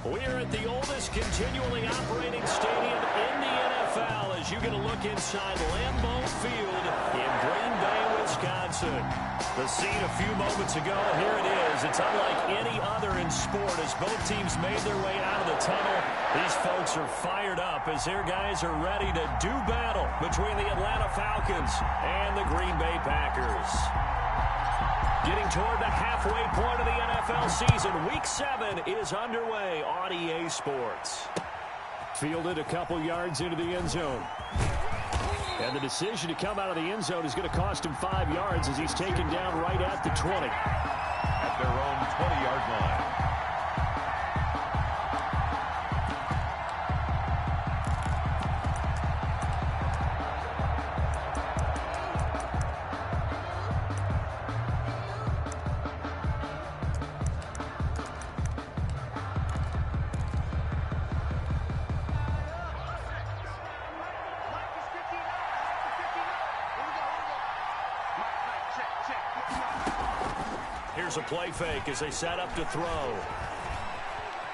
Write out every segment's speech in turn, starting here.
We're at the oldest continually operating stadium in the NFL as you get a look inside Lambeau Field in Green Bay, Wisconsin. The scene a few moments ago, here it is. It's unlike any other in sport as both teams made their way out of the tunnel. These folks are fired up as their guys are ready to do battle between the Atlanta Falcons and the Green Bay Packers. Getting toward the halfway point of the NFL season, Week 7 is underway on EA Sports. Fielded a couple yards into the end zone. And the decision to come out of the end zone is going to cost him 5 yards as he's taken down right at the 20. At their own 20-yard line. Here's a play fake as they set up to throw.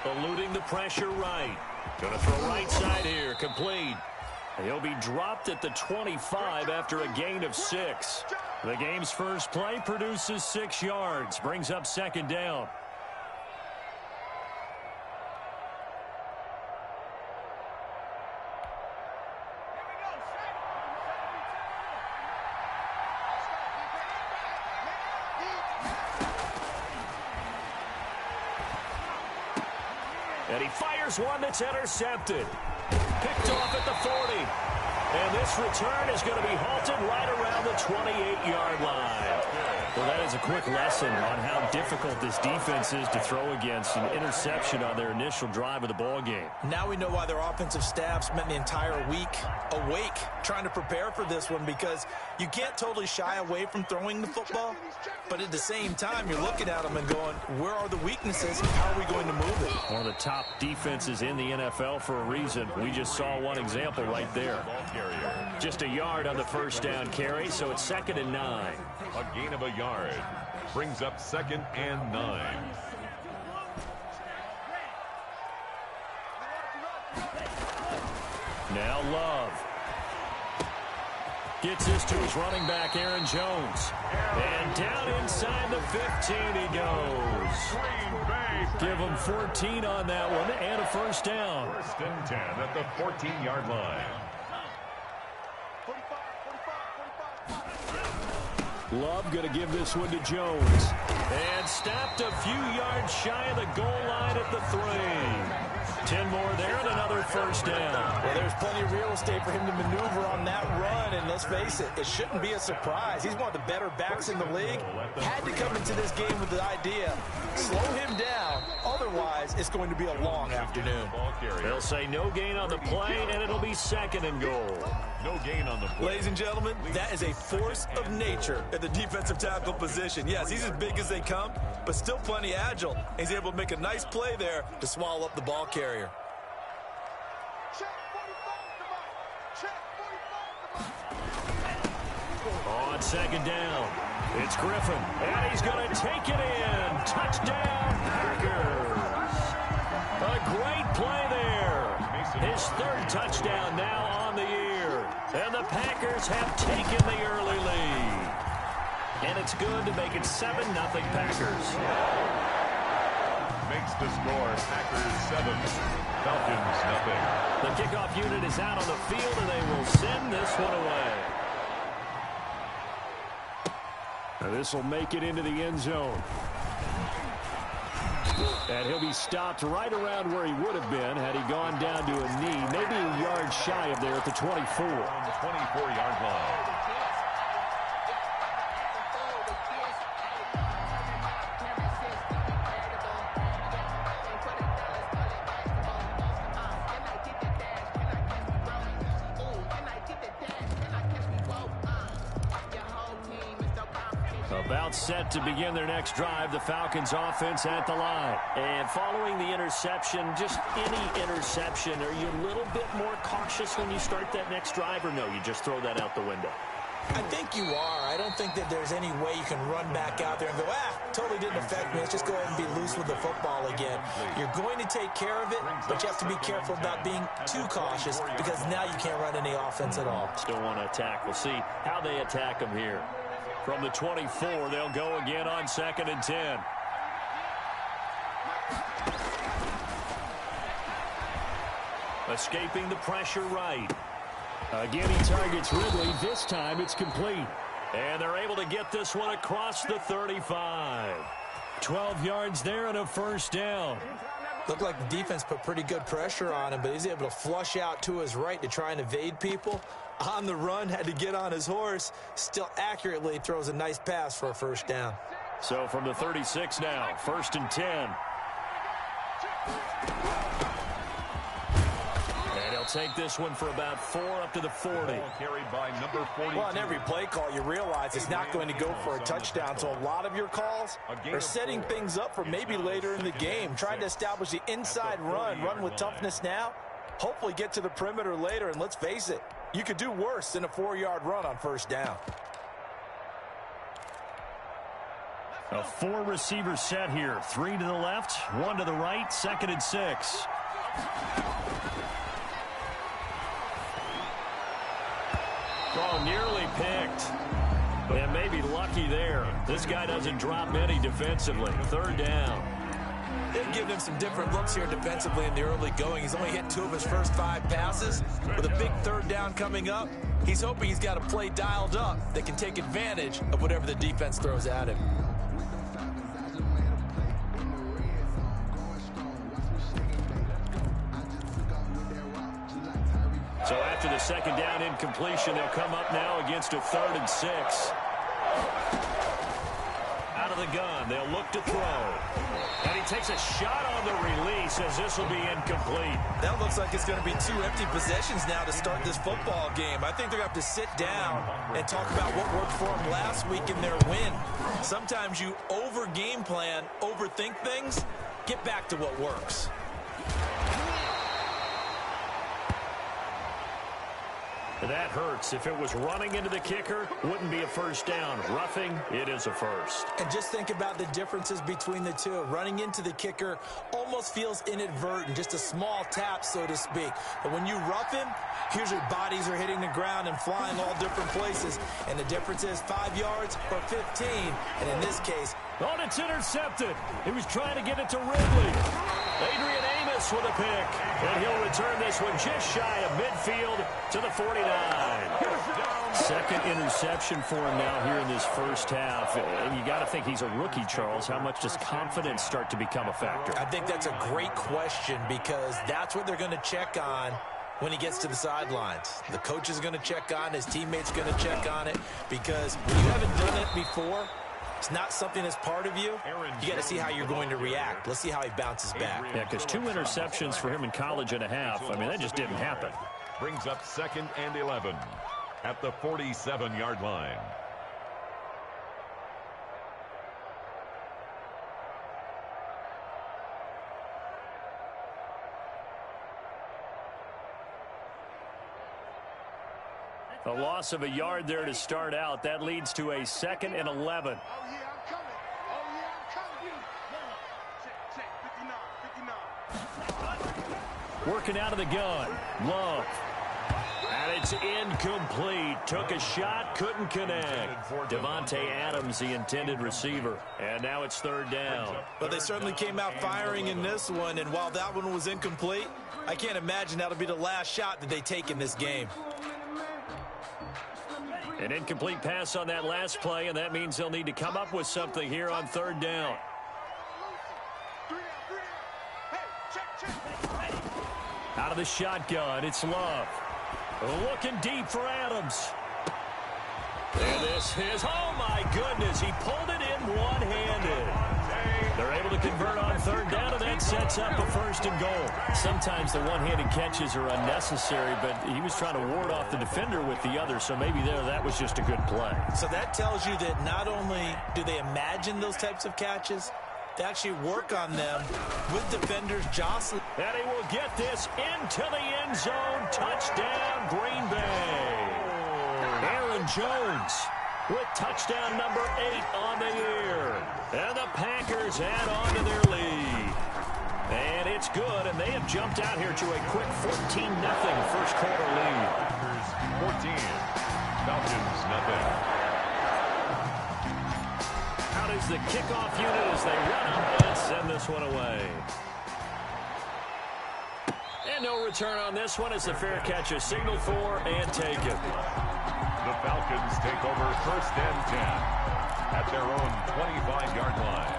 Eluding the pressure right. Going to throw right side here. Complete. He'll be dropped at the 25 after a gain of 6. The game's first play produces 6 yards. Brings up second down. And he fires one that's intercepted. Picked off at the 40. And this return is going to be halted right around the 28-yard line. Well, that is a quick lesson on how difficult this defense is to throw against. An interception on their initial drive of the ball game. Now we know why their offensive staff spent the entire week awake trying to prepare for this one, because you can't totally shy away from throwing the football, but at the same time you're looking at them and going, where are the weaknesses? How are we going to move it? One of the top defenses in the NFL for a reason. We just saw one example right there. Just a yard on the first down carry, so it's 2nd and 9. A gain of a yard brings up 2nd and 9. Now Love. Gets this to his running back, Aaron Jones. And down inside the 15 he goes. Give him 14 on that one and a first down. 1st and 10 at the 14-yard line. Love going to give this one to Jones. And stopped a few yards shy of the goal line at the 3. 10 more there and another first down. Well, there's plenty of real estate for him to maneuver on that run, and let's face it, it shouldn't be a surprise. He's one of the better backs in the league. Had to come into this game with the idea, slow him down, otherwise it's going to be a long afternoon. They'll say no gain on the play, and it'll be 2nd and goal. No gain on the play. Ladies and gentlemen, that is a force of nature at the defensive tackle position. Yes, he's as big as they come, but still plenty agile. He's able to make a nice play there to swallow up the ball carrier. On 2nd down, it's Griffin, and he's going to take it in. Touchdown, Packers. A great play there. His 3rd touchdown now on the year. And the Packers have taken the early lead. And it's good to make it 7-0 Packers. Makes the score Packers 7, Falcons 0. The kickoff unit is out on the field, and they will send this one away. Now this will make it into the end zone. And he'll be stopped right around where he would have been had he gone down to a knee, maybe a yard shy of there at the 24. On the 24-yard line. About set to begin their next drive, the Falcons offense at the line. And following the interception, just any interception, are you a little bit more cautious when you start that next drive, or no, you just throw that out the window? I think you are. I don't think that there's any way you can run back out there and go, totally didn't affect me. Let's just go ahead and be loose with the football again. You're going to take care of it, but you have to be careful about being too cautious because now you can't run any offense at all. Still want to attack. We'll see how they attack them here. From the 24, they'll go again on 2nd and 10. Escaping the pressure right. Again, he targets Ridley. This time it's complete. And they're able to get this one across the 35. 12 yards there and a first down. Looked like the defense put pretty good pressure on him, but he's able to flush out to his right to try and evade people. On the run, had to get on his horse. Still accurately throws a nice pass for a first down. So from the 36 now, 1st and 10. And he'll take this one for about 4 up to the 40. Carried by number 42. Well, on every play call, you realize it's not going to go for a touchdown. So a lot of your calls are setting things up for maybe later in the game. Trying to establish the inside run with toughness now. Hopefully get to the perimeter later. And let's face it, you could do worse than a 4-yard run on first down. A 4-receiver set here. 3 to the left, 1 to the right, 2nd and 6. Oh, nearly picked. And maybe lucky there. This guy doesn't drop any defensively. 3rd down. They've given him some different looks here defensively in the early going. He's only hit 2 of his first 5 passes. With a big 3rd down coming up, he's hoping he's got a play dialed up that can take advantage of whatever the defense throws at him. So after the 2nd down incompletion, they'll come up now against a 3rd and 6. Out of the gun, they'll look to throw. And he takes a shot on the release as this will be incomplete. That looks like it's going to be 2 empty possessions now to start this football game. I think they're going to have to sit down and talk about what worked for them last week in their win. Sometimes you over-game plan, overthink things, get back to what works. That hurts. If it was running into the kicker, wouldn't be a first down. Roughing, it is a first. And just think about the differences between the two. Running into the kicker almost feels inadvertent, just a small tap, so to speak. But when you rough him, here's your bodies are hitting the ground and flying all different places. And the difference is 5 yards or 15. And in this case, oh, it's intercepted. He was trying to get it to Ridley. Adrian Amos with a pick. And he'll return this one just shy of midfield to the 49. 2nd interception for him now here in this first half. And you got to think he's a rookie, Charles. How much does confidence start to become a factor? I think that's a great question because that's what they're going to check on when he gets to the sidelines. The coach is going to check on, his teammates going to check on it, because when you haven't done it before, it's not something that's part of you. You got to see how you're going to react. Let's see how he bounces back. Yeah, because 2 interceptions for him in college and a half. I mean, that just didn't happen. Brings up 2nd and 11 at the 47-yard line. A loss of a yard there to start out. That leads to a 2nd and 11. Working out of the gun. Love. And it's incomplete. Took a shot, couldn't connect. Devontae Adams, the intended receiver. And now it's 3rd down. But they certainly came out firing in this one, and while that one was incomplete, I can't imagine that'll be the last shot that they take in this game. An incomplete pass on that last play, and that means they'll need to come up with something here on 3rd down. Out of the shotgun, it's Love. Looking deep for Adams. And this is, oh my goodness, he pulled it in one-handed. They're able to convert on 3rd down, and that sets up a 1st and goal. Sometimes the one-handed catches are unnecessary, but he was trying to ward off the defender with the other, so maybe that was just a good play. So that tells you that not only do they imagine those types of catches, they actually work on them with defenders jostling. And he will get this into the end zone. Touchdown, Green Bay. Aaron Jones with touchdown number 8 on the year. And the Packers add on to their lead. And it's good, and they have jumped out here to a quick 14-0 first quarter lead. Packers 14, Falcons nothing. Out is the kickoff unit as they run up and send this one away. And no return on this one as the fair catch is signaled for and taken. The Falcons take over first and 10 at their own 25-yard line.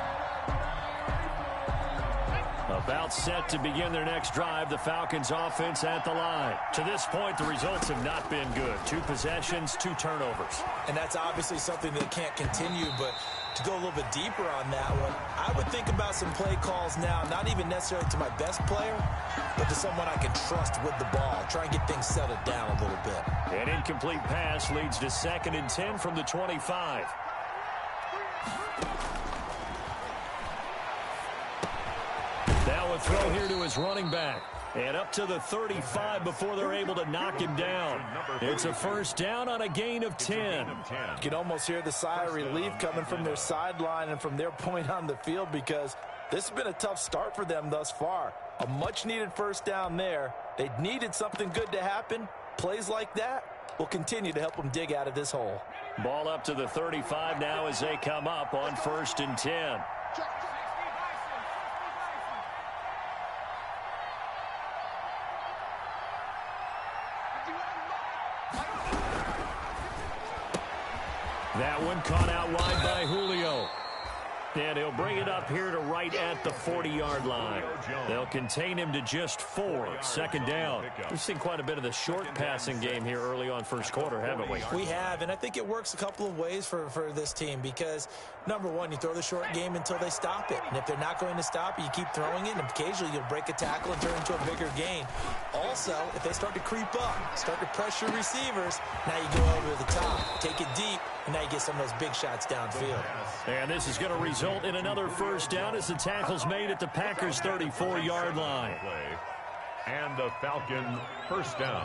About set to begin their next drive, the Falcons offense at the line. To this point, the results have not been good. 2 possessions, 2 turnovers. And that's obviously something that can't continue, but to go a little bit deeper on that one, I would think about some play calls now, not even necessarily to my best player, but to someone I can trust with the ball. Try and get things settled down a little bit. An incomplete pass leads to 2nd and 10 from the 25. Now a throw here to his running back. And up to the 35 before they're able to knock him down. It's a first down on a gain of 10. You can almost hear the sigh of relief coming from their sideline and from their point on the field because this has been a tough start for them thus far. A much-needed first down there. They needed something good to happen. Plays like that will continue to help them dig out of this hole. Ball up to the 35 now as they come up on 1st and 10. That one caught out wide by Julio. And he'll bring it up here to right at the 40-yard line. They'll contain him to just 4. 2nd down. We've seen quite a bit of the short passing game here early on first quarter, haven't we? We have, and I think it works a couple of ways for this team because, number one, you throw the short game until they stop it. And if they're not going to stop it, you keep throwing it, and occasionally you'll break a tackle and turn into a bigger gain. Also, if they start to creep up, start to pressure receivers, now you go over the top, take it deep, and now you get some of those big shots downfield. And this is going to result in another first down as the tackle's made at the Packers' 34-yard line. And the Falcon first down.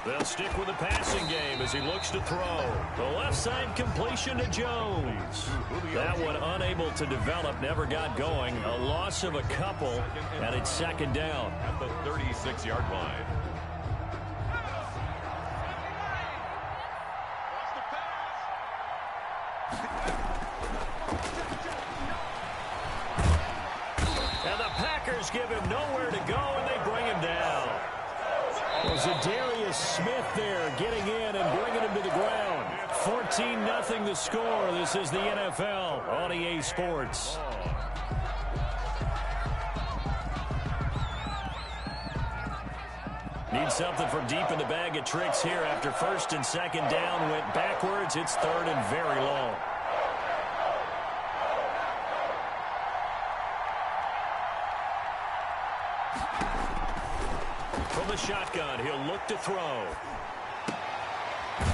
They'll stick with the passing game as he looks to throw. The left side completion to Jones. That one unable to develop, never got going. A loss of a couple, and it's 2nd down. At the 36-yard line. And the Packers give him nowhere to go, and they bring him down. Well, Zadarius Smith there getting in and bringing him to the ground. 14-0 the score. This is the NFL on EA Sports. Need something from deep in the bag of tricks here after 1st and 2nd down. Went backwards. It's 3rd and very long. From the shotgun, he'll look to throw.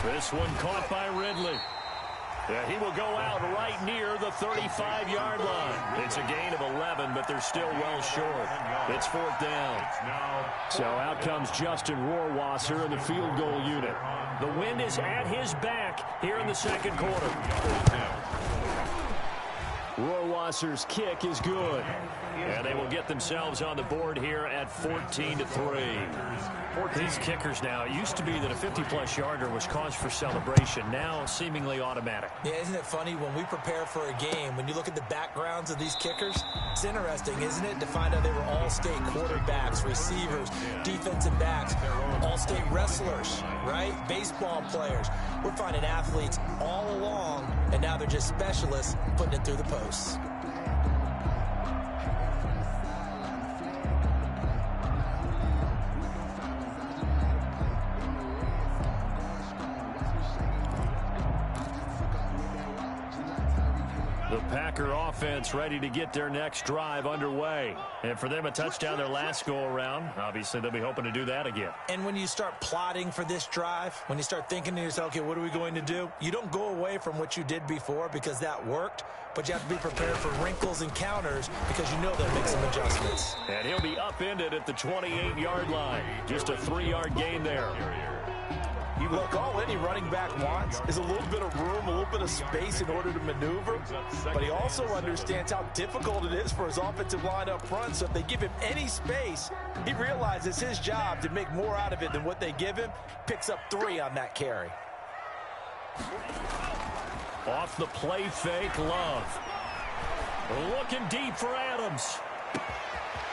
This one caught by Ridley. Yeah, he will go out right near the 35-yard line. It's a gain of 11, but they're still well short. It's 4th down. So out comes Justin Rohrwasser in the field goal unit. The wind is at his back here in the 2nd quarter. Rohrwasser's kick is good. And they will get themselves on the board here at 14-3. These kickers now, it used to be that a 50-plus yarder was cause for celebration. Now seemingly automatic. Yeah, isn't it funny when we prepare for a game, when you look at the backgrounds of these kickers, it's interesting, isn't it, to find out they were all-state quarterbacks, receivers, defensive backs, all-state wrestlers, right? Baseball players. We're finding athletes all along, and now they're just specialists putting it through the posts. The Packer offense ready to get their next drive underway. And for them, a touchdown their last go-around. Obviously, they'll be hoping to do that again. And when you start plotting for this drive, when you start thinking to yourself, okay, what are we going to do? You don't go away from what you did before because that worked, but you have to be prepared for wrinkles and counters because you know they'll make some adjustments. And he'll be upended at the 28-yard line. Just a 3-yard gain there. Look, all any running back wants is a little bit of room, a little bit of space in order to maneuver. But he also understands how difficult it is for his offensive line up front. So if they give him any space, he realizes his job to make more out of it than what they give him. Picks up 3 on that carry. Off the play fake, Love. Looking deep for Adams.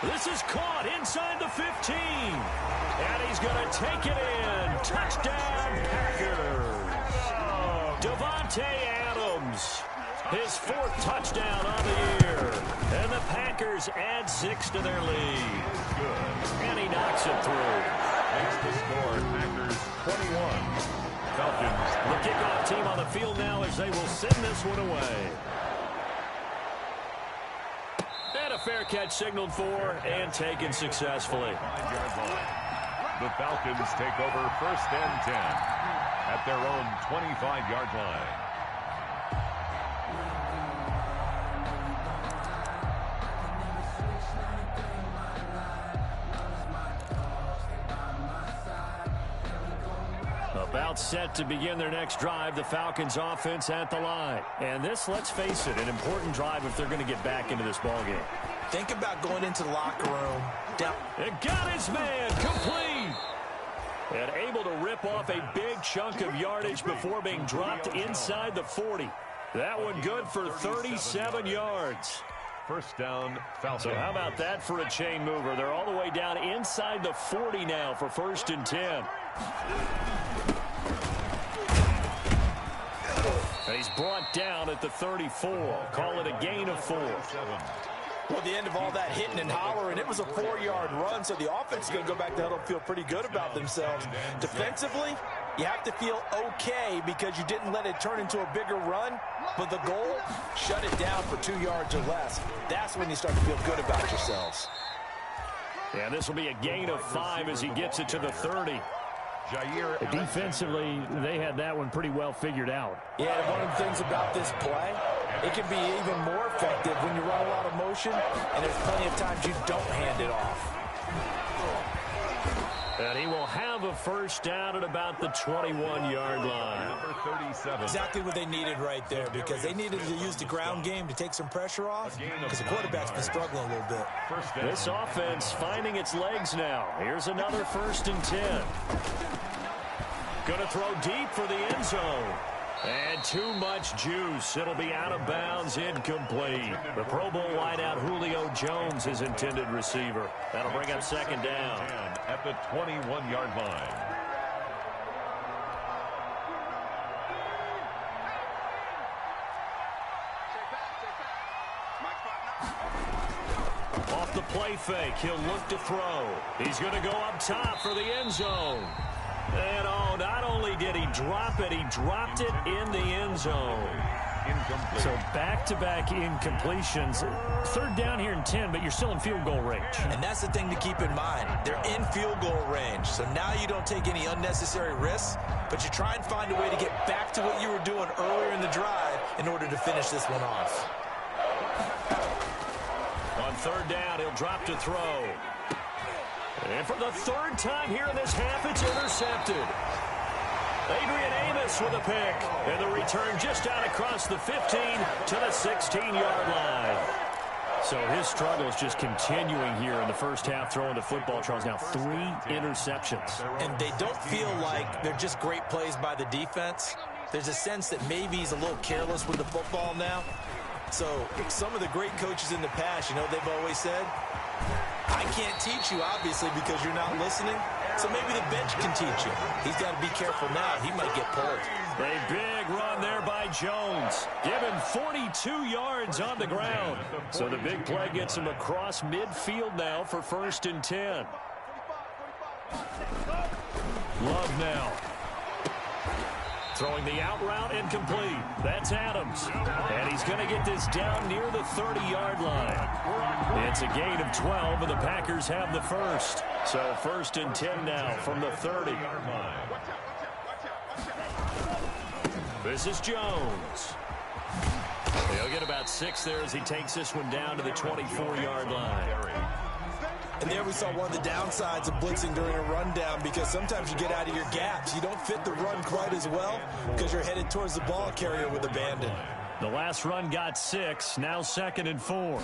This is caught inside the 15. And he's going to take it in. Touchdown, Packers. Davante Adams. His 4th touchdown on the year. And the Packers add 6 to their lead. Good. And he knocks it through. Makes the score Packers 21. Falcons. The kickoff team on the field now as they will send this one away. And a fair catch signaled for and taken successfully. 5-yard line. The Falcons take over 1st and 10 at their own 25-yard line. About set to begin their next drive, the Falcons offense at the line. And this, let's face it, an important drive if they're going to get back into this ballgame. Think about going into the locker room. Down. It got his man complete. And able to rip off a big chunk of yardage before being dropped inside the 40. That one good for 37 yards. 1st down, Falcons. So how about that for a chain mover? They're all the way down inside the 40 now for 1st and 10. And he's brought down at the 34. Call it a gain of 4. Well, the end of all that hitting and hollering, it was a 4-yard run, so the offense is going to go back to huddle and feel pretty good about themselves. Defensively, you have to feel okay because you didn't let it turn into a bigger run, but the goal, shut it down for 2 yards or less. That's when you start to feel good about yourselves. Yeah, this will be a gain of 5 as he gets it to the 30. Defensively, they had that one pretty well figured out. Yeah, and one of the things about this play, it can be even more effective when you run a lot of motion, and there's plenty of times you don't hand it off. And he will have a 1st down at about the 21-yard line. Number 37. Exactly what they needed right there, because they needed to use the ground game to take some pressure off, because the quarterback's been struggling a little bit. This offense finding its legs now. Here's another 1st and 10. Going to throw deep for the end zone. And too much juice. It'll be out of bounds, incomplete. The Pro Bowl wideout Julio Jones, his intended receiver. That'll bring up 2nd down. At the 21-yard line. Off the play fake, he'll look to throw. He's going to go up top for the end zone. And oh, not only did he drop it, he dropped it in the end zone. Incomplete. So back-to-back incompletions. 3rd down here and 10, but you're still in field goal range. And that's the thing to keep in mind. They're in field goal range. So now you don't take any unnecessary risks, but you try and find a way to get back to what you were doing earlier in the drive in order to finish this one off. On 3rd down, he'll drop to throw. And for the 3rd time here in this half, it's intercepted. Adrian Amos with a pick. And the return just out across the 15 to the 16-yard line. So his struggle is just continuing here in the first half, throwing the football. Charles, now 3 interceptions. And they don't feel like they're just great plays by the defense. There's a sense that maybe he's a little careless with the football now. So some of the great coaches in the past, you know, they've always said, I can't teach you, obviously, because you're not listening. So maybe the bench can teach you. He's got to be careful now. He might get pulled. A big run there by Jones. Given 42 yards on the ground. So the big play gets him across midfield now for 1st and 10. Love now. Throwing the out route, incomplete. That's Adams. And he's going to get this down near the 30-yard line. It's a gain of 12, and the Packers have the first. So 1st and 10 now from the 30. This is Jones. He'll get about 6 there as he takes this one down to the 24-yard line. And there we saw one of the downsides of blitzing during a rundown, because sometimes you get out of your gaps. You don't fit the run quite as well because you're headed towards the ball carrier with abandon. The last run got 6. Now 2nd and 4.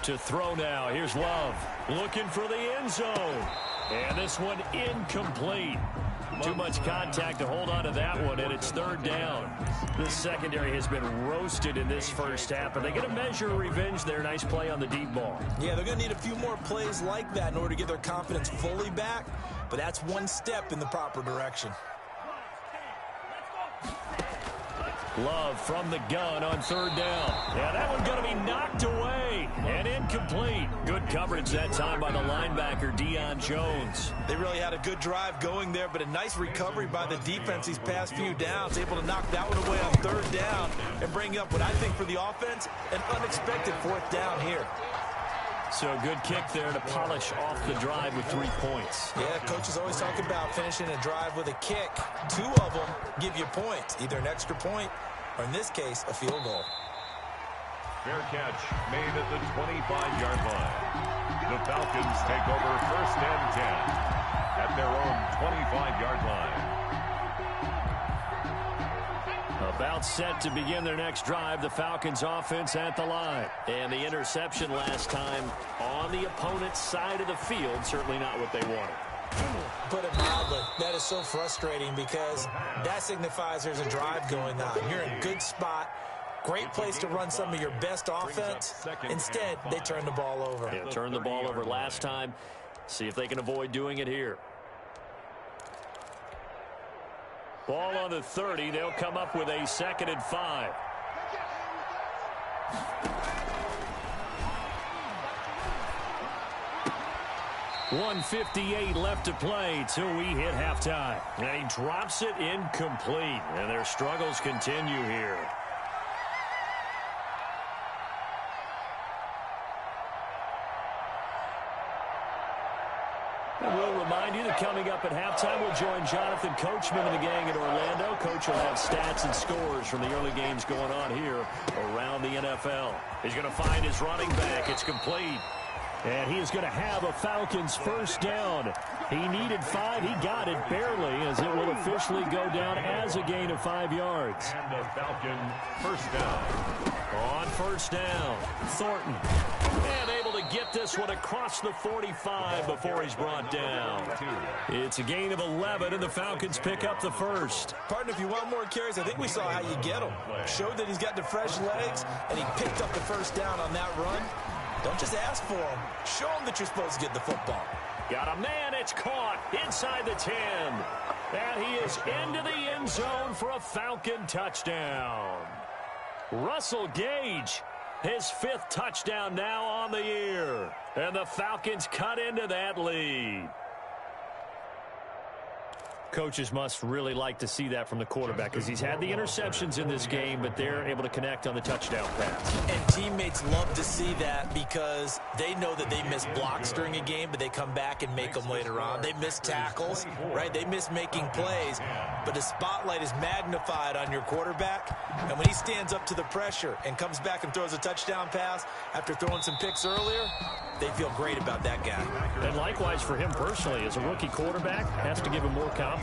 To throw now. Here's Love looking for the end zone. And this one incomplete. Too much contact to hold on to that one, and it's 3rd down. This secondary has been roasted in this first half, but they get a measure of revenge there. Nice play on the deep ball. Yeah, they're going to need a few more plays like that in order to get their confidence fully back, but that's one step in the proper direction. Love from the gun on 3rd down. Yeah, that one's going to be knocked away and incomplete. Good coverage that time by the linebacker, Deion Jones. They really had a good drive going there, but a nice recovery by the defense these past few downs, able to knock that one away on 3rd down and bring up what I think for the offense, an unexpected 4th down here. So a good kick there to polish off the drive with 3 points. Yeah, coaches always talk about finishing a drive with a kick. 2 of them give you points, either an extra point or, in this case, a field goal. Fair catch made at the 25-yard line. The Falcons take over 1st and 10 at their own 25-yard line. About set to begin their next drive, the Falcons offense at the line. And the interception last time on the opponent's side of the field, certainly not what they wanted. Put it mildly, that is so frustrating because that signifies there's a drive going on. You're in a good spot, great place to run some of your best offense. Instead, they turn the ball over. Yeah, turned the ball over last time. See if they can avoid doing it here. Ball on the 30. They'll come up with a 2nd and 5. .158 left to play till we hit halftime. And he drops it incomplete. And their struggles continue here. And we'll remind you that coming up at halftime, we'll join Jonathan Coachman and the gang in Orlando. Coach will have stats and scores from the early games going on here around the NFL. He's going to find his running back. It's complete. And he is going to have a Falcons 1st down. He needed 5. He got it barely, as it will officially go down as a gain of 5 yards. And the Falcon 1st down. On 1st down, Thornton. And able to get this one across the 45 before he's brought down. It's a gain of 11, and the Falcons pick up the 1st. Partner, if you want more carries, I think we saw how you get them. Showed that he's got the fresh legs, and he picked up the 1st down on that run. Don't just ask for him. Show him that you're supposed to get the football. Got a man. It's caught inside the 10. And he is into the end zone for a Falcon touchdown. Russell Gage, his 5th touchdown now on the year. And the Falcons cut into that lead. Coaches must really like to see that from the quarterback, because he's had the interceptions in this game, but they're able to connect on the touchdown pass. And teammates love to see that because they know that they miss blocks during a game, but they come back and make them later on. They miss tackles, right? They miss making plays, but the spotlight is magnified on your quarterback. And when he stands up to the pressure and comes back and throws a touchdown pass after throwing some picks earlier, they feel great about that guy. And likewise for him personally, as a rookie quarterback, has to give him more confidence.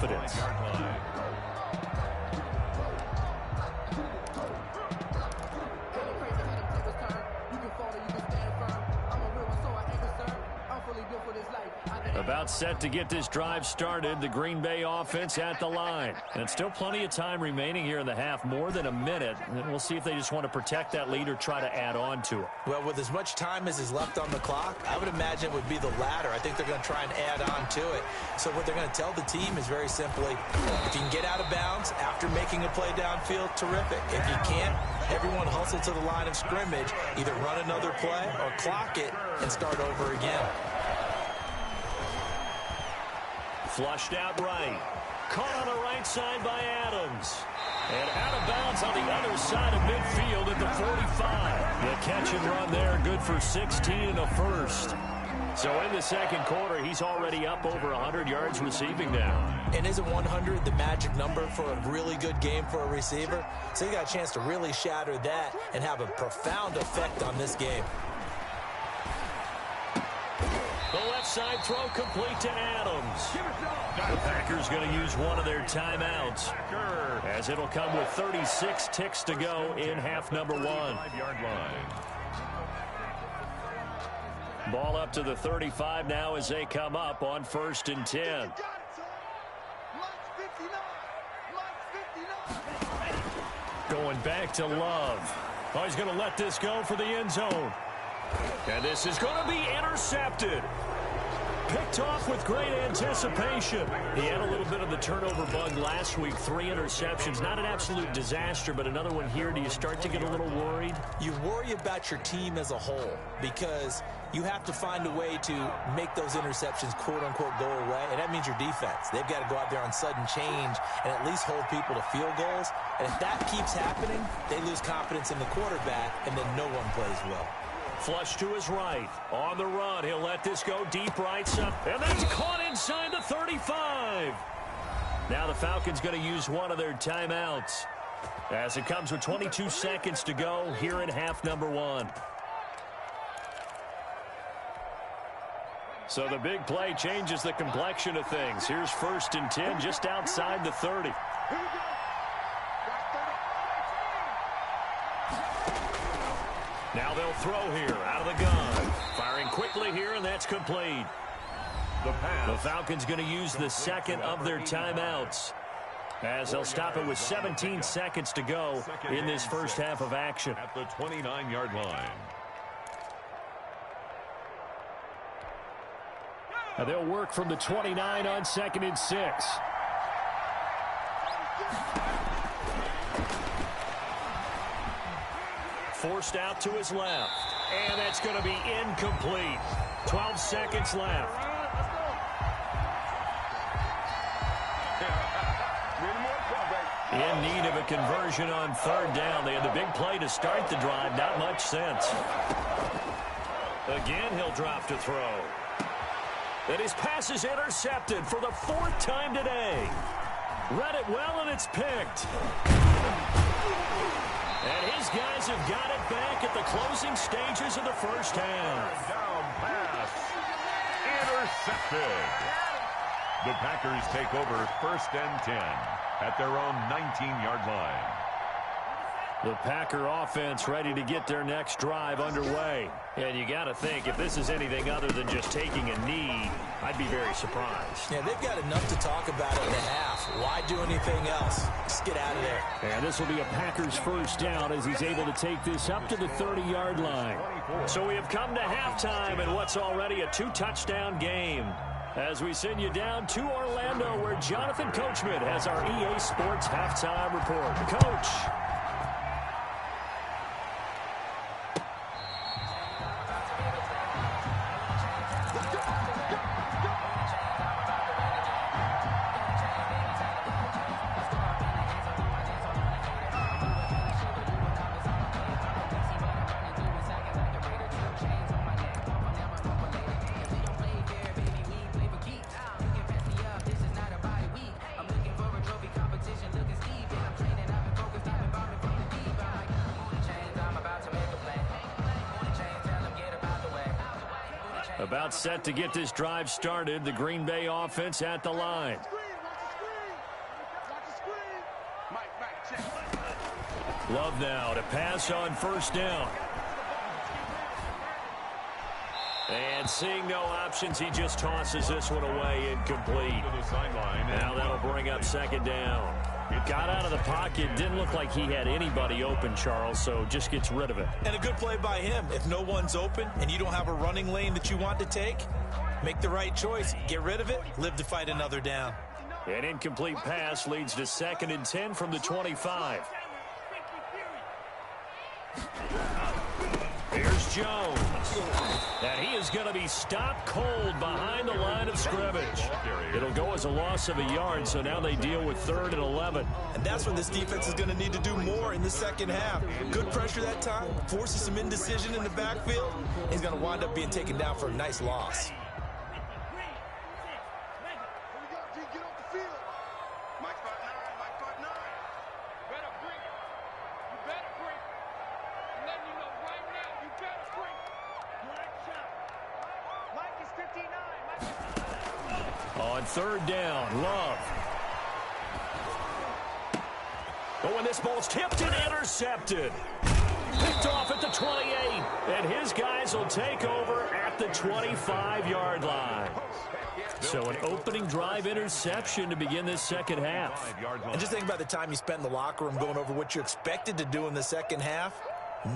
About set to get this drive started, the Green Bay offense at the line. And still plenty of time remaining here in the half, more than a minute. And we'll see if they just want to protect that lead or try to add on to it. Well, with as much time as is left on the clock, I would imagine it would be the latter. I think they're going to try and add on to it. So what they're going to tell the team is very simply, if you can get out of bounds after making a play downfield, terrific. If you can't, everyone hustle to the line of scrimmage, either run another play or clock it and start over again. Flushed out right. caught on the right side by Adams. And out of bounds on the other side of midfield at the 45. The catch and run there, good for 16 and a first. So in the second quarter, he's already up over 100 yards receiving now. And isn't 100 the magic number for a really good game for a receiver? So he got a chance to really shatter that and have a profound effect on this game. The left side throw complete to Adams. The Packers going to use one of their timeouts, as it'll come with 36 ticks to go in half number one. Ball up to the 35 now as they come up on 1st and 10. Going back to Love. Oh, he's going to let this go for the end zone. And this is going to be intercepted. Picked off with great anticipation. He had a little bit of the turnover bug last week. 3 interceptions. Not an absolute disaster, but another one here. Do you start to get a little worried? You worry about your team as a whole because you have to find a way to make those interceptions, quote-unquote, go away, and that means your defense. They've got to go out there on sudden change and at least hold people to field goals. And if that keeps happening, they lose confidence in the quarterback, and then no one plays well. Flush to his right. On the run, he'll let this go deep right side. And that's caught inside the 35. Now the Falcons going to use one of their timeouts, as it comes with 22 seconds to go here in half number one. So the big play changes the complexion of things. Here's 1st and 10 just outside the 30. Now they'll throw here out of the gun. Firing quickly here, and that's complete. The Falcons going to use the second of their timeouts, as they'll stop it with 17 seconds to go in this first half of action. At the 29-yard line. Now they'll work from the 29 on 2nd and 6. Forced out to his left. And that's going to be incomplete. 12 seconds left. In need of a conversion on 3rd down. They had the big play to start the drive. Not much sense. Again, he'll drop to throw. And his pass is intercepted for the 4th time today. Read it well, and it's picked. And his guys have got it back at the closing stages of the first half. Down pass. Intercepted. The Packers take over 1st and 10 at their own 19-yard line. The Packer offense ready to get their next drive underway. And you got to think, if this is anything other than just taking a knee, I'd be very surprised. Yeah, they've got enough to talk about in the half. Why do anything else? Just get out of there. And this will be a Packers first down as he's able to take this up to the 30-yard line. So we have come to halftime in what's already a 2-touchdown game, as we send you down to Orlando, where Jonathan Coachman has our EA Sports halftime report. Coach. About set to get this drive started. The Green Bay offense at the line. Love now to pass on 1st down. And seeing no options, he just tosses this one away, incomplete. Now that'll bring up 2nd down. Got out of the pocket. Didn't look like he had anybody open, Charles, so just gets rid of it. And a good play by him. If no one's open and you don't have a running lane that you want to take, make the right choice. Get rid of it. Live to fight another down. An incomplete pass leads to 2nd and 10 from the 25. Here's Jones. And he is going to be stopped cold behind the line of scrimmage. It'll go as a loss of a yard, so now they deal with 3rd and 11. And that's when this defense is going to need to do more in the second half. Good pressure that time, forces some indecision in the backfield. He's going to wind up being taken down for a nice loss. On 3rd down, Love. Oh, and this ball's tipped and intercepted. Picked off at the 28. And his guys will take over at the 25-yard line. So an opening drive interception to begin this second half. And just think about the time you spent in the locker room going over what you expected to do in the second half.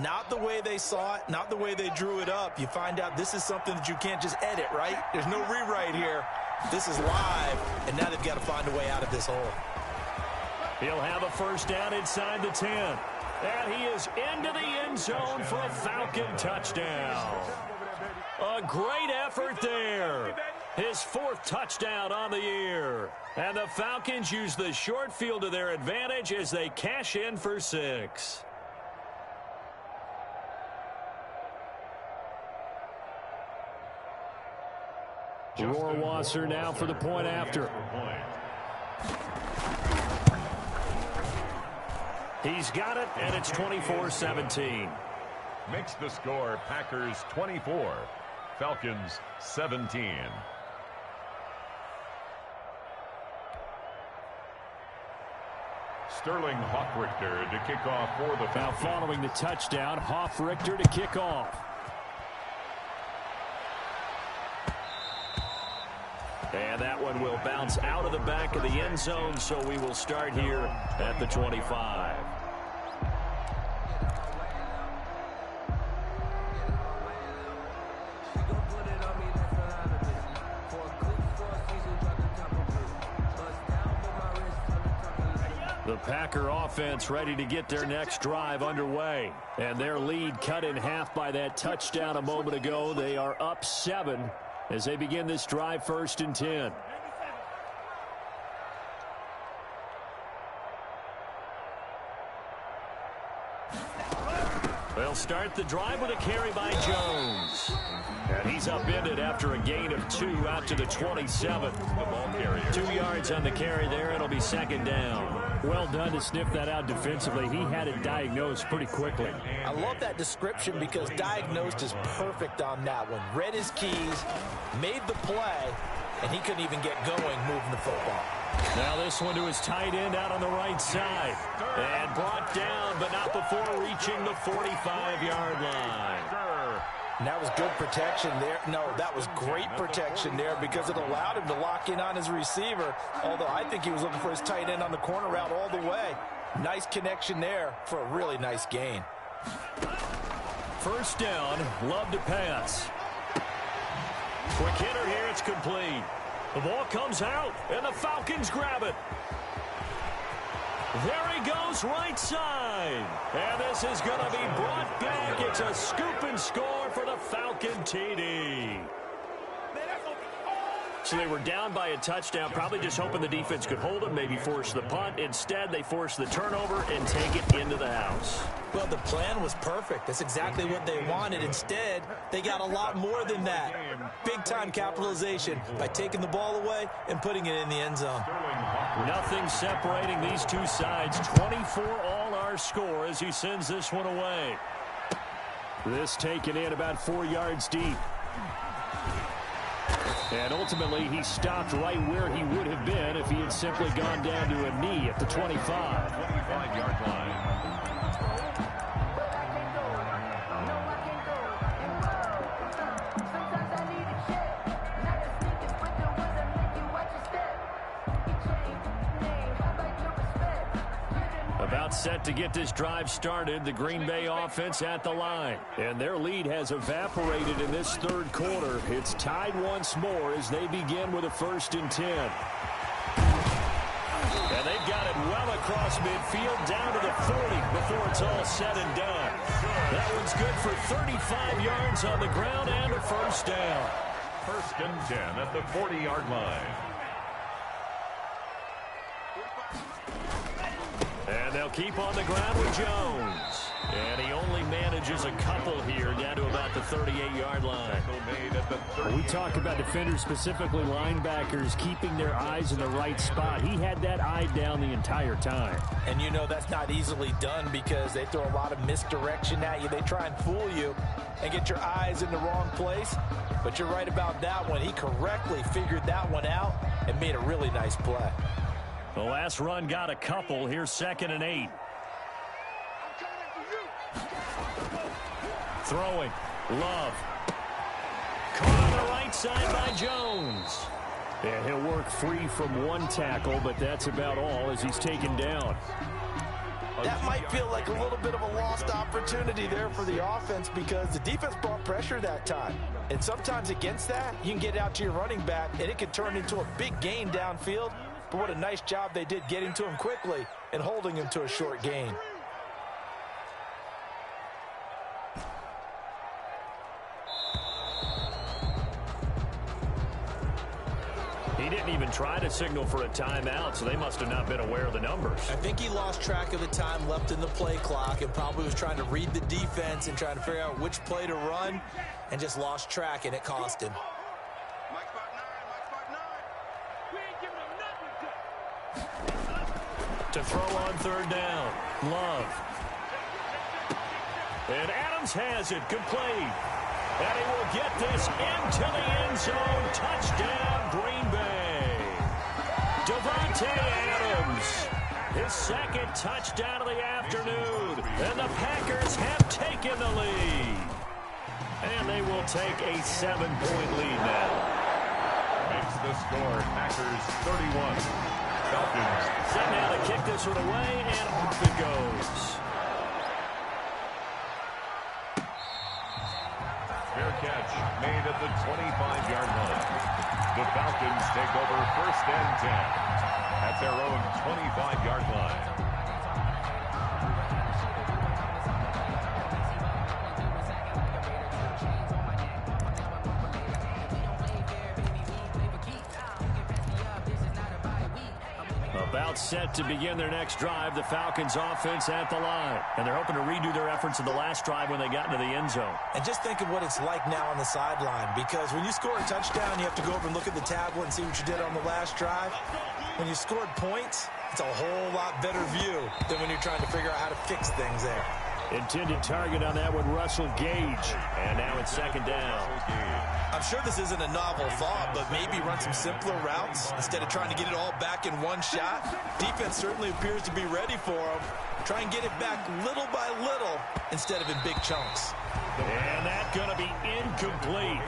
Not the way they saw it, not the way they drew it up. You find out this is something that you can't just edit, right? There's no rewrite here. This is live, and now they've got to find a way out of this hole. He'll have a first down inside the 10. And he is into the end zone for a Falcon touchdown. A great effort there. His 4th touchdown on the year. And the Falcons use the short field to their advantage as they cash in for 6. Rohrwasser now for the point after. He's got it, and it's 24-17. Makes the score Packers 24, Falcons 17. Sterling Hoffrichter to kick off for the Falcons. Now following the touchdown, Hoffrichter to kick off. And that one will bounce out of the back of the end zone, so we will start here at the 25. The Packer offense ready to get their next drive underway. And their lead cut in half by that touchdown a moment ago. They are up 7. As they begin this drive, 1st and 10. They'll start the drive with a carry by Jones. And he's upended after a gain of 2 out to the 27. The ball carrier. 2 yards on the carry there. It'll be 2nd down. Well done to sniff that out defensively. He had it diagnosed pretty quickly. I love that description because diagnosed is perfect on that one. Read his keys, made the play, and he couldn't even get going moving the football. Now this one to his tight end out on the right side. And brought down, but not before reaching the 45-yard line. And that was good protection there. No, that was great protection there because it allowed him to lock in on his receiver, although I think he was looking for his tight end on the corner route all the way. Nice connection there for a really nice gain. 1st down, Love to pass. Quick hitter here, it's complete. The ball comes out, and the Falcons grab it. There he goes, right side. And this is going to be brought back. It's a scoop and score for the Falcon TD. So they were down by a touchdown, probably just hoping the defense could hold them, maybe force the punt. Instead, they forced the turnover and take it into the house. Well, the plan was perfect. That's exactly what they wanted. Instead, they got a lot more than that. Big-time capitalization by taking the ball away and putting it in the end zone. Nothing separating these two sides. 24 all our score as he sends this one away. This taken in about 4 yards deep. And ultimately, he stopped right where he would have been if he had simply gone down to a knee at the 25. 25-yard line. About set to get this drive started, the Green Bay offense at the line. And their lead has evaporated in this third quarter. It's tied once more as they begin with a 1st and 10. And they've got it well across midfield down to the 40 before it's all said and done. That one's good for 35 yards on the ground and a first down. First and 10 at the 40-yard line. And they'll keep on the ground with Jones. And he only manages a couple here down to about the 38-yard line. We talk about defenders, specifically linebackers, keeping their eyes in the right spot. He had that eye down the entire time. And you know that's not easily done because they throw a lot of misdirection at you. They try and fool you and get your eyes in the wrong place. But you're right about that one. He correctly figured that one out and made a really nice play. The last run got a couple. Here's 2nd and 8. Throwing. Love. Caught on the right side by Jones. Yeah, he'll work free from one tackle, but that's about all as he's taken down. That might feel like a little bit of a lost opportunity there for the offense because the defense brought pressure that time. And sometimes against that, you can get out to your running back, and it can turn into a big gain downfield. But what a nice job they did getting to him quickly and holding him to a short gain. He didn't even try to signal for a timeout, so they must have not been aware of the numbers. I think he lost track of the time left in the play clock and probably was trying to read the defense and trying to figure out which play to run and just lost track, and it cost him. To throw on 3rd down. Love. And Adams has it complete. And he will get this into the end zone. Touchdown, Green Bay. Davante Adams. His 2nd touchdown of the afternoon. And the Packers have taken the lead. And they will take a 7-point lead now. Makes the score Packers 31. Falcons. Set now to kick this one away, and off it goes. Fair catch made at the 25-yard line. The Falcons take over 1st and 10 at their own 25-yard line. About set to begin their next drive, the Falcons offense at the line. And they're hoping to redo their efforts of the last drive when they got into the end zone. And just think of what it's like now on the sideline, because when you score a touchdown, you have to go over and look at the tablet and see what you did on the last drive. When you scored points, it's a whole lot better view than when you're trying to figure out how to fix things there. Intended target on that one, Russell Gage. And now it's 2nd down. I'm sure this isn't a novel thought, but maybe run some simpler routes instead of trying to get it all back in one shot. Defense certainly appears to be ready for him. Try and get it back little by little instead of in big chunks. And that's going to be incomplete.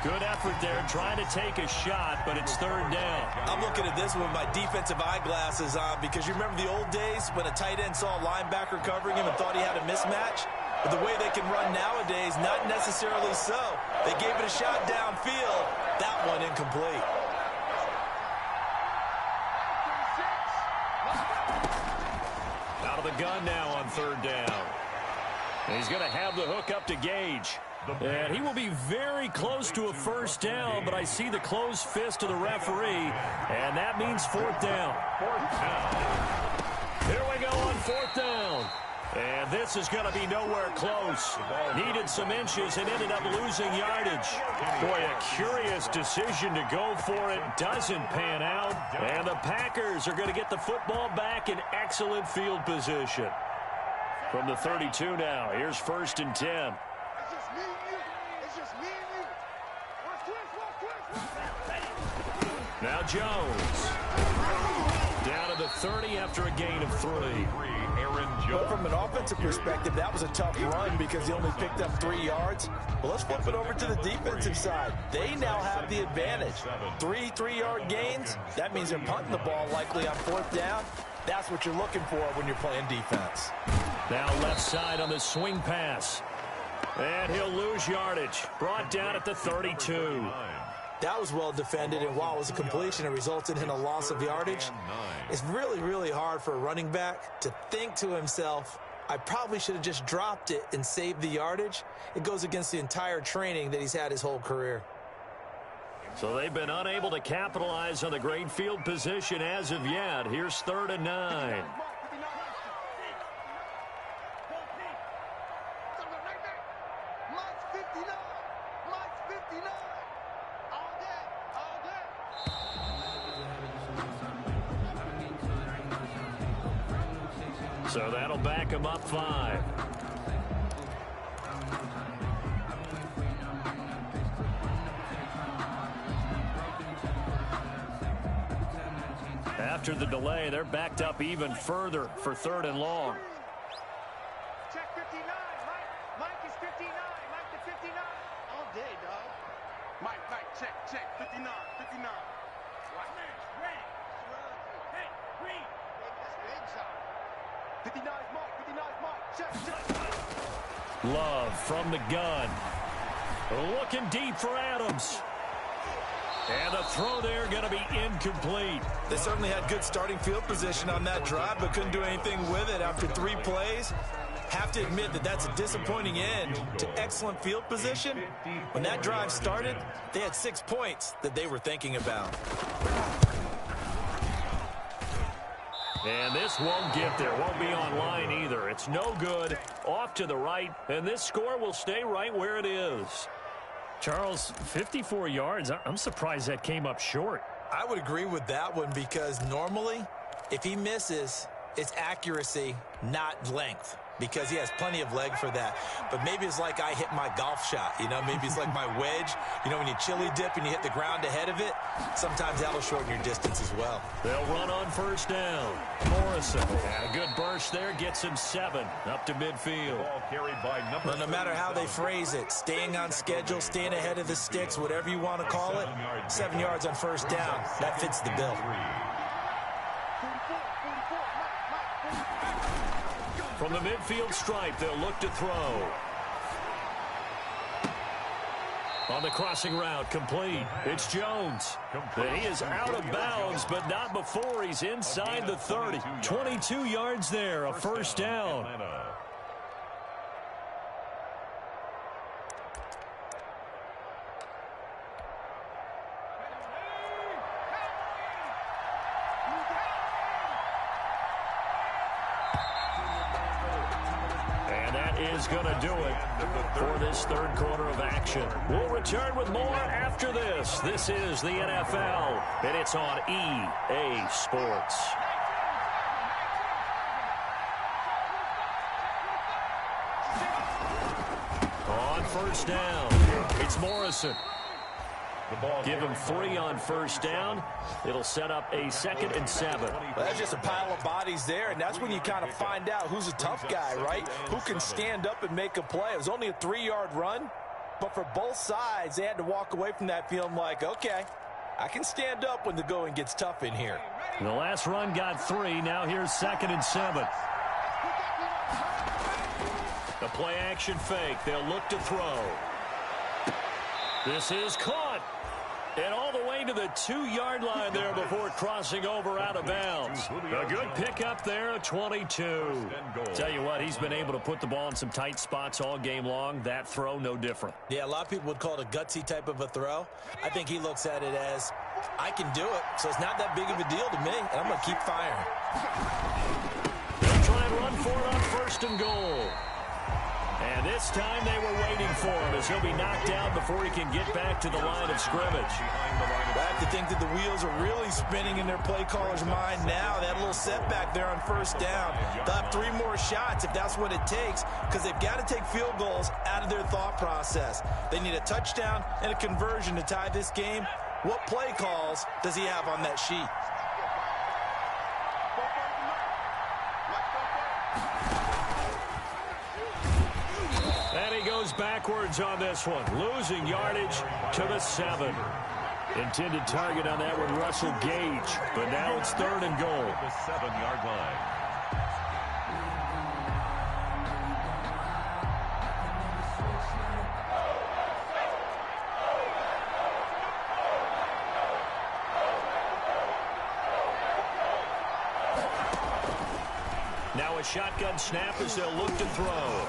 Good effort there, trying to take a shot, but it's 3rd down. I'm looking at this with my defensive eyeglasses on because you remember the old days when a tight end saw a linebacker covering him and thought he had a mismatch? But the way they can run nowadays, not necessarily so. They gave it a shot downfield. That one incomplete. Out of the gun now on 3rd down. He's going to have the hook up to Gage. And he will be very close to a 1st down, but I see the closed fist of the referee, and that means 4th down. 4th down. Here we go on 4th down. And this is going to be nowhere close. Needed some inches and ended up losing yardage. Boy, a curious decision to go for it. Doesn't pan out. And the Packers are going to get the football back in excellent field position. From the 32 now, here's 1st and 10. Now Jones. Down to the 30 after a gain of 3. But from an offensive perspective, that was a tough run because he only picked up 3 yards. Well, let's flip it over to the defensive side. They now have the advantage. 3 3-yard gains. That means they're punting the ball likely on 4th down. That's what you're looking for when you're playing defense. Now left side on the swing pass. And he'll lose yardage. Brought down at the 32. That was well defended, and while it was a completion, it resulted in a loss of yardage. It's really, really hard for a running back to think to himself, I probably should have just dropped it and saved the yardage. It goes against the entire training that he's had his whole career. So they've been unable to capitalize on the great field position as of yet. Here's 3rd and 9. So that'll back him up 5. After the delay, they're backed up even further for 3rd and long. Check 59. Mike is 59. Mike to 59. All day, dog. Mike, check, 59, 59. What? Ready. Hey, green. That's big shot. 59 is Mike, 59 is Mike. Check. Love from the gun. Looking deep for Adams. And the throw there going to be incomplete. They certainly had good starting field position on that drive, but couldn't do anything with it after 3 plays. Have to admit that that's a disappointing end to excellent field position. When that drive started, they had 6 points that they were thinking about. And this won't get there. Won't be online either. It's no good. Off to the right. And this score will stay right where it is. Charles, 54 yards. I'm surprised that came up short. I would agree with that one because normally, if he misses, it's accuracy, not length, because he has plenty of leg for that. But maybe it's like I hit my golf shot, you know, maybe it's like my wedge. You know, when you chili dip and you hit the ground ahead of it, sometimes that'll shorten your distance as well. They'll run on 1st down. Morrison, and a good burst there, gets him 7 up to midfield. Ball carried by number Well, no matter how they phrase it, staying on schedule, staying ahead of the sticks, whatever you want to call it, 7 yards on 1st down, that fits the bill. From the midfield stripe, they'll look to throw. On the crossing route, complete. It's Jones. And he is out of bounds, but not before he's inside the 30. 22 yards there, a 1st down. Is going to do it for this 3rd quarter of action. We'll return with more after this. This is the NFL, and it's on EA Sports. On 1st down, it's Morrison. Give him 3 on 1st down. It'll set up a 2nd and 7. Well, that's just a pile of bodies there, and that's when you kind of find out who's a tough guy, right? Who can stand up and make a play. It was only a 3-yard run, but for both sides, they had to walk away from that feeling like, okay, I can stand up when the going gets tough in here. The last run got 3. Now here's 2nd and 7. The play action fake. They'll look to throw. This is caught. And all the way to the 2-yard line there before crossing over out of bounds. A good pickup there, 22. Tell you what, he's been able to put the ball in some tight spots all game long. That throw, no different. Yeah, a lot of people would call it a gutsy type of a throw. I think he looks at it as, I can do it, so it's not that big of a deal to me, and I'm going to keep firing. They'll try and run for it on 1st and goal. And this time they were waiting for him as he'll be knocked down before he can get back to the line of scrimmage. I have to think that the wheels are really spinning in their play caller's mind now. They had a little setback there on 1st down. They'll have 3 more shots if that's what it takes, because they've got to take field goals out of their thought process. They need a touchdown and a conversion to tie this game. What play calls does he have on that sheet? And he goes backwards on this one, losing yardage to the 7. Intended target on that one, Russell Gage, but now it's 3rd and goal. The 7-yard line. Now a shotgun snap as they'll look to throw.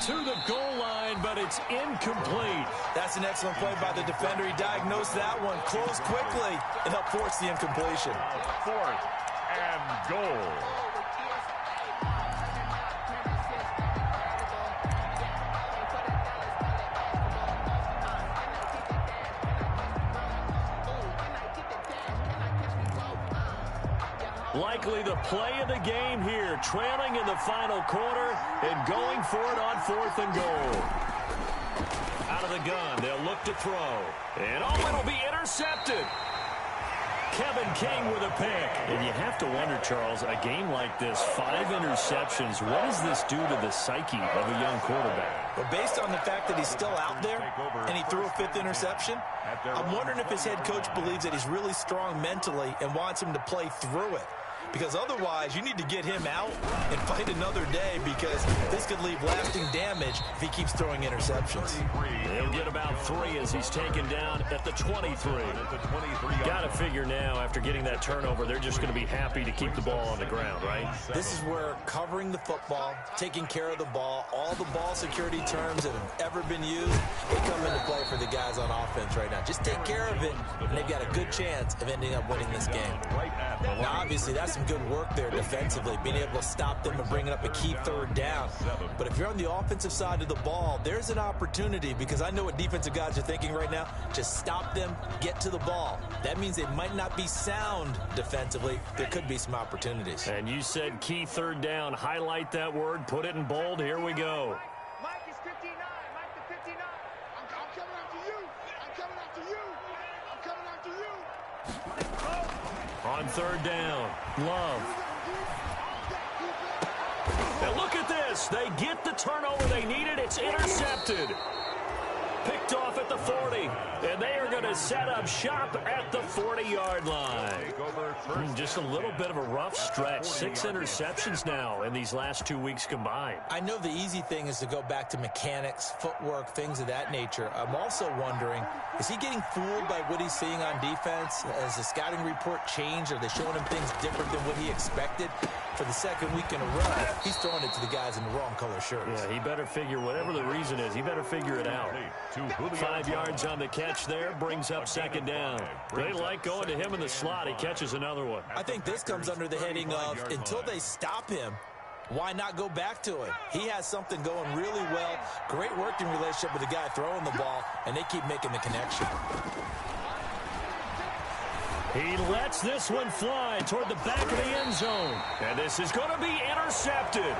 To the goal line, but it's incomplete. That's an excellent play by the defender. He diagnosed that one, closed quickly, and helped force the incompletion. 4th and goal. Likely the play of the game here, trailing in the final quarter and going for it on 4th and goal. Out of the gun, they'll look to throw. And it'll be intercepted. Kevin King with a pick. And you have to wonder, Charles, a game like this, 5 interceptions, what does this do to the psyche of a young quarterback? But based on the fact that he's still out there and he threw a 5th interception, I'm wondering if his head coach believes that he's really strong mentally and wants him to play through it. Because otherwise, you need to get him out and fight another day, because this could leave lasting damage if he keeps throwing interceptions. He'll get about 3 as he's taken down at the 23. Got to figure now, after getting that turnover, they're just going to be happy to keep the ball on the ground, right? This is where covering the football, taking care of the ball, all the ball security terms that have ever been used, they come into play for the guys on offense right now. Just take care of it, and they've got a good chance of ending up winning this game. Now, obviously, that's some good work there defensively, being able to stop them and bringing up a key 3rd down. But if you're on the offensive side of the ball, there's an opportunity, because I know what defensive guys are thinking right now. Just stop them, get to the ball. That means they might not be sound defensively. There could be some opportunities. And you said key 3rd down. Highlight that word, put it in bold. Here we go. Mike is 59. Mike the 59. I'm coming after you. I'm coming after you. I'm coming after you. On 3rd down, Love. And look at this. They get the turnover they needed. It's intercepted. Picked off at the 40. And they are going to set up shop at the 40-yard line. Just a little bit of a rough stretch. 6 interceptions now in these last 2 weeks combined. I know the easy thing is to go back to mechanics, footwork, things of that nature. I'm also wondering, is he getting fooled by what he's seeing on defense? Has the scouting report changed? Are they showing him things different than what he expected? For the 2nd week in a row, he's throwing it to the guys in the wrong color shirts. Yeah, he better figure, whatever the reason is, he better figure it out. 5 yards on the catch there, brings up 2nd down. They like going to him in the slot. He catches another one. I think this comes under the heading of, until they stop him, why not go back to it? He has something going really well. Great working relationship with the guy throwing the ball, and they keep making the connection. He lets this one fly toward the back of the end zone. And this is going to be intercepted.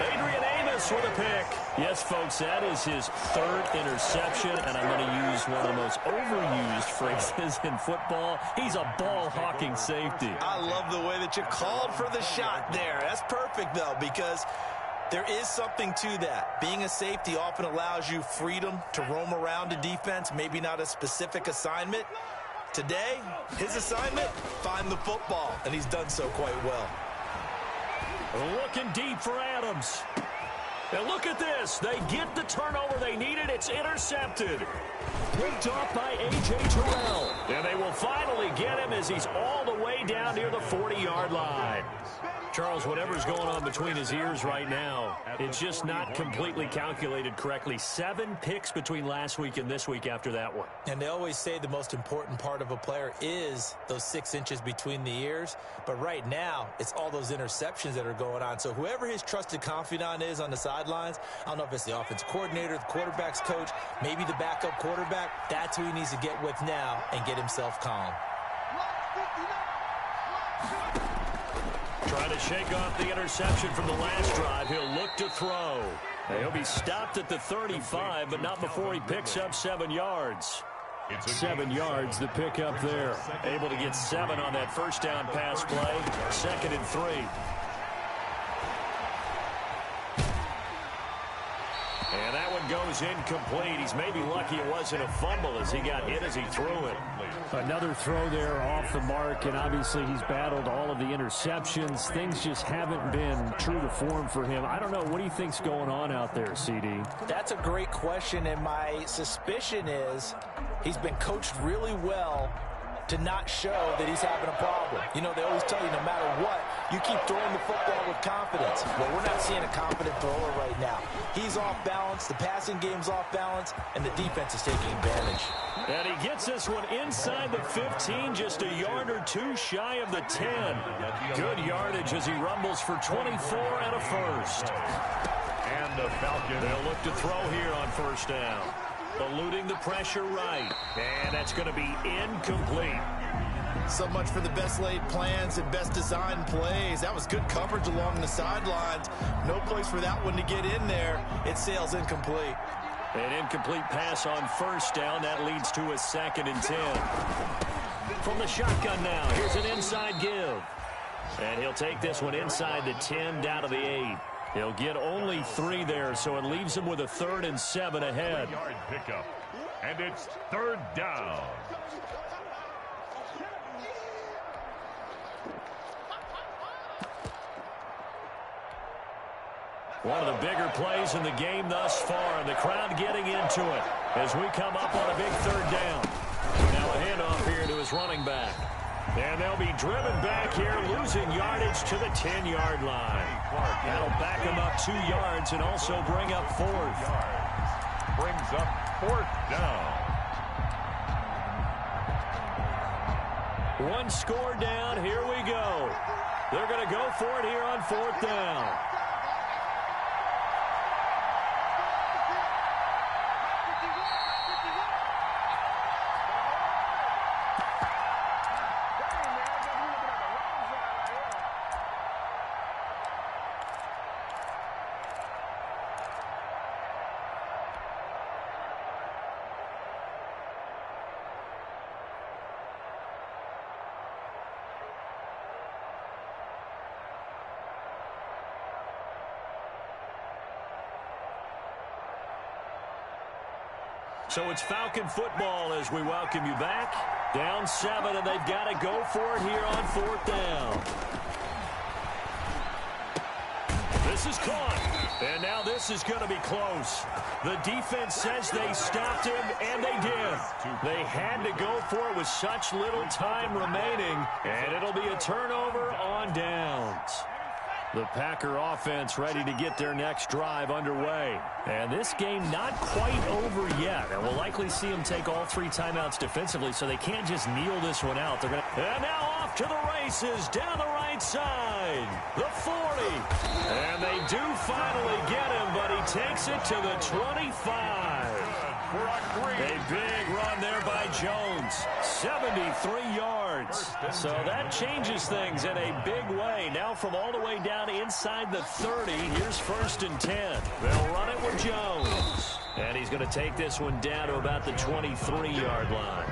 Adrian Amos with a pick. Yes, folks, that is his 3rd interception, and I'm going to use one of the most overused phrases in football. He's a ball-hawking safety. I love the way that you called for the shot there. That's perfect, though, because there is something to that. Being a safety often allows you freedom to roam around a defense, maybe not a specific assignment. Today, his assignment, find the football, and he's done so quite well. Looking deep for Adams. And look at this. They get the turnover they needed. It's intercepted. Picked off by A.J. Terrell. And they will finally get him as he's all the way down near the 40-yard line. Charles, whatever's going on between his ears right now, it's just not completely calculated correctly. 7 picks between last week and this week after that one. And they always say the most important part of a player is those 6 inches between the ears. But right now, it's all those interceptions that are going on. So whoever his trusted confidant is on the sidelines, I don't know if it's the offensive coordinator, the quarterback's coach, maybe the backup quarterback, that's who he needs to get with now and get himself calm. Trying to shake off the interception from the last drive. He'll look to throw. He'll be stopped at the 35, but not before he picks up 7 yards. 7 yards, the pick up there. Able to get 7 on that first down pass play. 2nd and 3. And that one goes incomplete. He's maybe lucky it wasn't a fumble as he got hit as he threw it. Another throw there off the mark, and obviously he's battled all of the interceptions. Things just haven't been true to form for him. I don't know. What do you think's going on out there, CD? That's a great question, and my suspicion is he's been coached really well to not show that he's having a problem. You know, they always tell you no matter what, you keep throwing the football with confidence. Well, we're not seeing a confident thrower right now. He's off balance, the passing game's off balance, and the defense is taking advantage. And he gets this one inside the 15, just a yard or two shy of the 10. Good yardage as he rumbles for 24 and a first. And the Falcons, they'll look to throw here on first down. Eluding the pressure right. And that's going to be incomplete. So much for the best laid plans and best designed plays. That was good coverage along the sidelines. No place for that one to get in there. It sails incomplete. An incomplete pass on first down. That leads to a 2nd and 10. From the shotgun now, here's an inside give. And he'll take this one inside the 10 down to the 8. He'll get only 3 there, so it leaves him with a 3rd and 7 ahead. Yard pickup, and it's 3rd down. One of the bigger plays in the game thus far, and the crowd getting into it as we come up on a big 3rd down. Now a handoff here to his running back. And they'll be driven back here, losing yardage to the 10-yard line. That'll back him up 2 yards and also bring up 4th. Brings up 4th down. 1 score down. Here we go. They're going to go for it here on 4th down. So it's Falcon football as we welcome you back. Down 7, and they've got to go for it here on 4th down. This is caught. And now this is going to be close. The defense says they stopped him, and they did. They had to go for it with such little time remaining, and it'll be a turnover on downs. The Packer offense ready to get their next drive underway. And this game not quite over yet. And we'll likely see them take all 3 timeouts defensively, so they can't just kneel this one out. And now off to the races down the right side. The 40. And they do finally get him, but he takes it to the 25. A big run there by Jones. 73 yards. So that changes things in a big way. Now from all the way down inside the 30, here's 1st and 10. They'll run it with Jones. And he's going to take this one down to about the 23-yard line.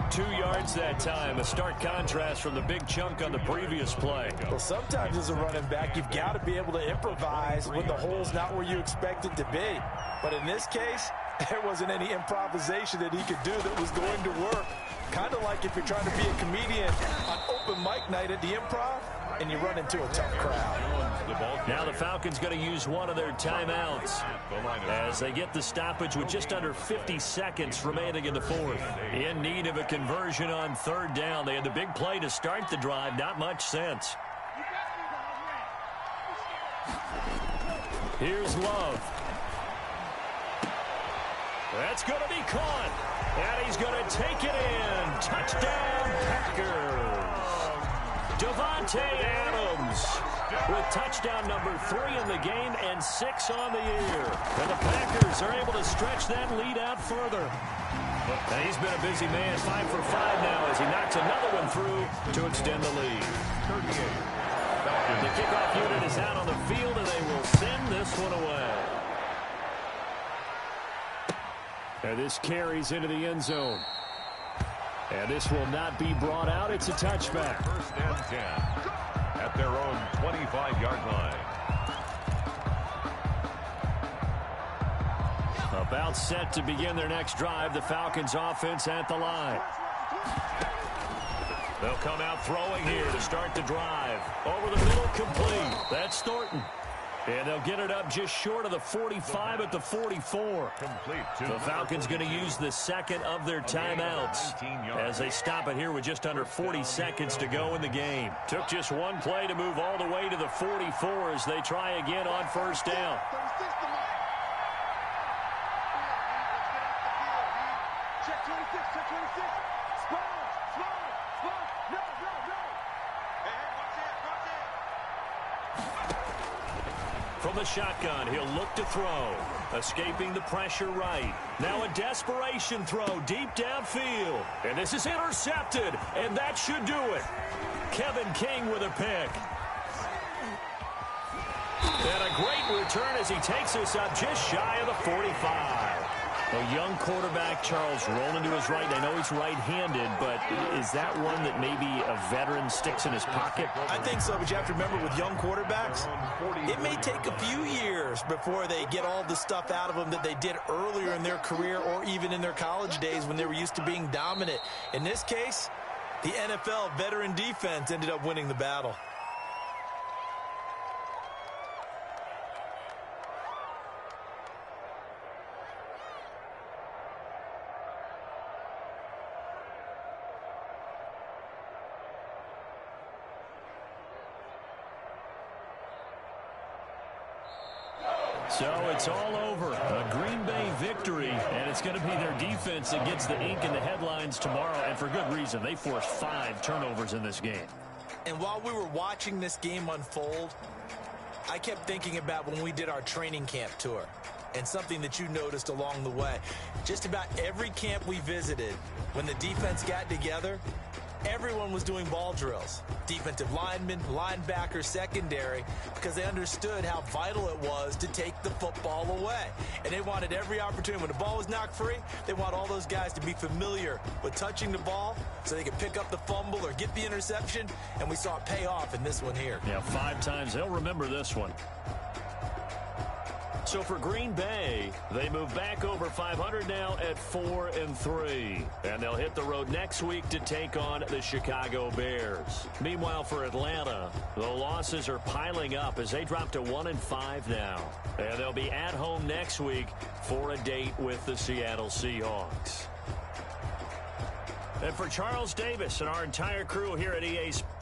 2 yards that time. A stark contrast from the big chunk on the previous play. Well, sometimes as a running back, you've got to be able to improvise when the hole's not where you expect it to be. But in this case, there wasn't any improvisation that he could do that was going to work. Kind of like if you're trying to be a comedian on open mic night at the Improv and you run into a tough crowd. Now the Falcons going to use one of their timeouts as they get the stoppage with just under 50 seconds remaining in the 4th. In need of a conversion on 3rd down. They had the big play to start the drive. Not much sense. Here's Love. That's going to be caught. And he's going to take it in. Touchdown, Packers. Davante Adams with touchdown number 3 in the game and 6 on the year. And the Packers are able to stretch that lead out further. And he's been a busy man, 5 for 5 now as he knocks another one through to extend the lead. 38. The kickoff unit is out on the field, and they will send this one away. And this carries into the end zone. And this will not be brought out. It's a touchback. 1st and 10 at their own 25-yard line. About set to begin their next drive. The Falcons offense at the line. They'll come out throwing here to start the drive. Over the middle, complete. That's Thornton. And they'll get it up just short of the 45 at the 44. Complete to The Falcons going to use the second of their timeouts as they stop it here with just under 40 seconds to go in the game. Took just one play to move all the way to the 44 as they try again on first down. Check 26, check 26. Small. No. Hey, watch it. From the shotgun, he'll look to throw. Escaping the pressure right. Now a desperation throw deep downfield. And this is intercepted, and that should do it. Kevin King with a pick. And a great return as he takes us up just shy of the 45. A young quarterback, Charles, rolling to his right. I know he's right-handed, but is that one that maybe a veteran sticks in his pocket? I think so, but you have to remember with young quarterbacks, it may take a few years before they get all the stuff out of them that they did earlier in their career or even in their college days when they were used to being dominant. In this case, the NFL veteran defense ended up winning the battle. So it's all over. A Green Bay victory, and it's going to be their defense that gets the ink in the headlines tomorrow, and for good reason. They forced 5 turnovers in this game. And while we were watching this game unfold, I kept thinking about when we did our training camp tour and something that you noticed along the way. Just about every camp we visited, when the defense got together, everyone was doing ball drills. Defensive linemen, linebackers, secondary, because they understood how vital it was to take the football away. And they wanted every opportunity. When the ball was knocked free, they want all those guys to be familiar with touching the ball so they could pick up the fumble or get the interception. And we saw it pay off in this one here. Yeah, 5 times. They'll remember this one. So for Green Bay, they move back over 500 now at 4-3. And they'll hit the road next week to take on the Chicago Bears. Meanwhile, for Atlanta, the losses are piling up as they drop to 1-5 now. And they'll be at home next week for a date with the Seattle Seahawks. And for Charles Davis and our entire crew here at EA Sports,